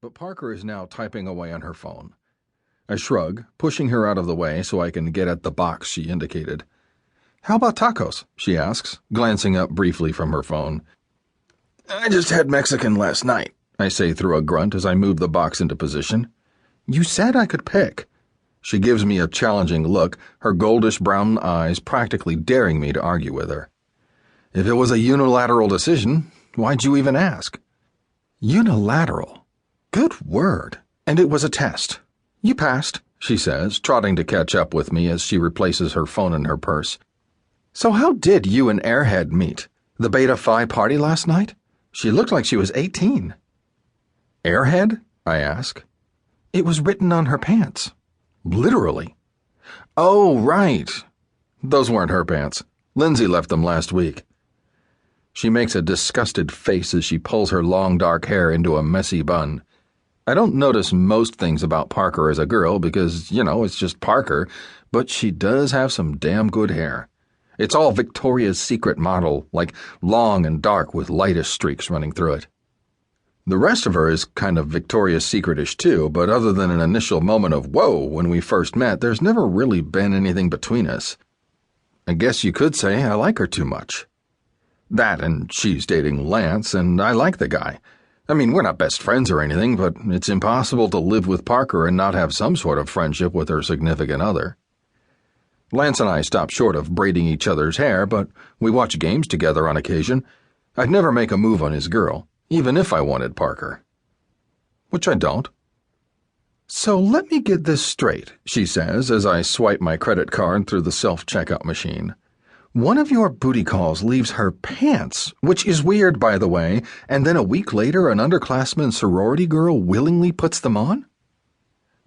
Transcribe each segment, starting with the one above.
but Parker is now typing away on her phone. I shrug, pushing her out of the way so I can get at the box she indicated. "How about tacos?" she asks, glancing up briefly from her phone. "I just had Mexican last night," I say through a grunt as I move the box into position. "You said I could pick." She gives me a challenging look, her goldish brown eyes practically daring me to argue with her. "If it was a unilateral decision, why'd you even ask?" "Unilateral? Good word. And it was a test. You passed," she says, trotting to catch up with me as she replaces her phone in her purse. "So how did you and Airhead meet? The Beta Phi party last night? She looked like she was 18. "Airhead?" I ask. "It was written on her pants." "Literally?" "Oh, right. Those weren't her pants. Lindsay left them last week." She makes a disgusted face as she pulls her long dark hair into a messy bun. I don't notice most things about Parker as a girl because, it's just Parker, but she does have some damn good hair. It's all Victoria's Secret model, like long and dark with lightish streaks running through it. The rest of her is kind of Victoria's Secret-ish too, but other than an initial moment of whoa when we first met, there's never really been anything between us. I guess you could say I like her too much. That and she's dating Lance, and I like the guy. I mean, we're not best friends or anything, but it's impossible to live with Parker and not have some sort of friendship with her significant other. Lance and I stop short of braiding each other's hair, but we watch games together on occasion. I'd never make a move on his girl, even if I wanted Parker. Which I don't. "So let me get this straight," she says as I swipe my credit card through the self-checkout machine. "One of your booty calls leaves her pants, which is weird, by the way, and then a week later an underclassman sorority girl willingly puts them on?"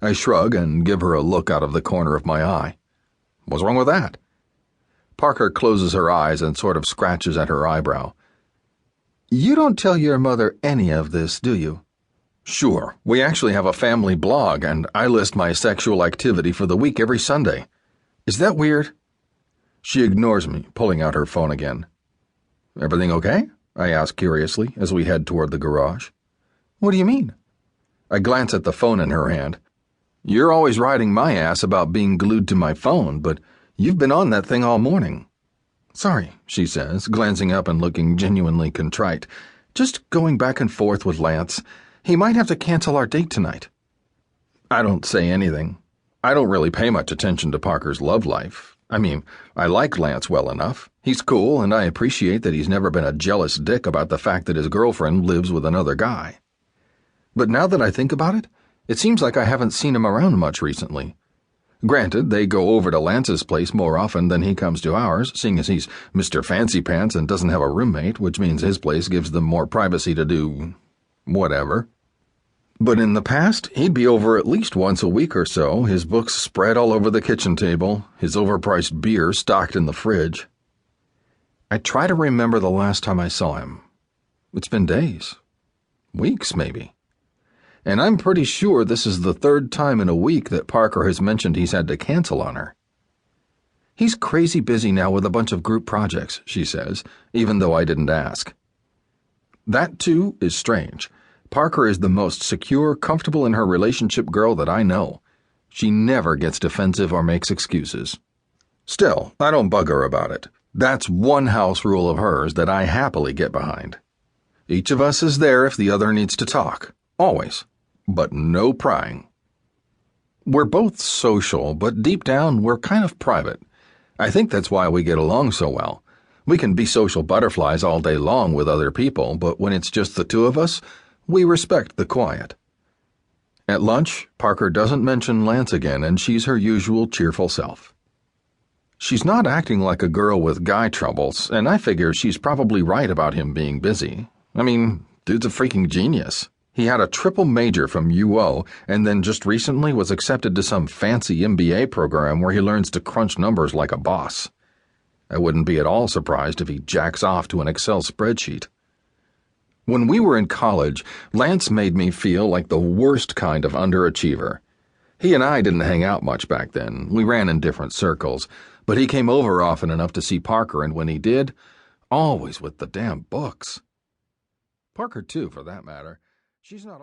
I shrug and give her a look out of the corner of my eye. What's wrong with that? Parker closes her eyes and sort of scratches at her eyebrow. "You don't tell your mother any of this, do you?" "Sure. We actually have a family blog, and I list my sexual activity for the week every Sunday. Is that weird?" She ignores me, pulling out her phone again. "Everything okay?" I ask curiously as we head toward the garage. "What do you mean?" I glance at the phone in her hand. "You're always riding my ass about being glued to my phone, but you've been on that thing all morning." "Sorry," she says, glancing up and looking genuinely contrite. "Just going back and forth with Lance. He might have to cancel our date tonight." I don't say anything. I don't really pay much attention to Parker's love life. I mean, I like Lance well enough. He's cool, and I appreciate that he's never been a jealous dick about the fact that his girlfriend lives with another guy. But now that I think about it, it seems like I haven't seen him around much recently. Granted, they go over to Lance's place more often than he comes to ours, seeing as he's Mr. Fancy Pants and doesn't have a roommate, which means his place gives them more privacy to do whatever. But in the past, he'd be over at least once a week or so, his books spread all over the kitchen table, his overpriced beer stocked in the fridge. I try to remember the last time I saw him. It's been days. Weeks, maybe. And I'm pretty sure this is the third time in a week that Parker has mentioned he's had to cancel on her. "He's crazy busy now with a bunch of group projects," she says, even though I didn't ask. That, too, is strange. Parker is the most secure, comfortable in her relationship girl that I know. She never gets defensive or makes excuses. Still, I don't bug her about it. That's one house rule of hers that I happily get behind. Each of us is there if the other needs to talk. Always. But no prying. We're both social, but deep down we're kind of private. I think that's why we get along so well. We can be social butterflies all day long with other people, but when it's just the two of us, we respect the quiet. At lunch, Parker doesn't mention Lance again, and she's her usual cheerful self. She's not acting like a girl with guy troubles, and I figure she's probably right about him being busy. I mean, dude's a freaking genius. He had a triple major from UO, and then just recently was accepted to some fancy MBA program where he learns to crunch numbers like a boss. I wouldn't be at all surprised if he jacks off to an Excel spreadsheet. When we were in college, Lance made me feel like the worst kind of underachiever. He and I didn't hang out much back then. We ran in different circles, but he came over often enough to see Parker, and when he did, always with the damn books. Parker, too, for that matter. She's not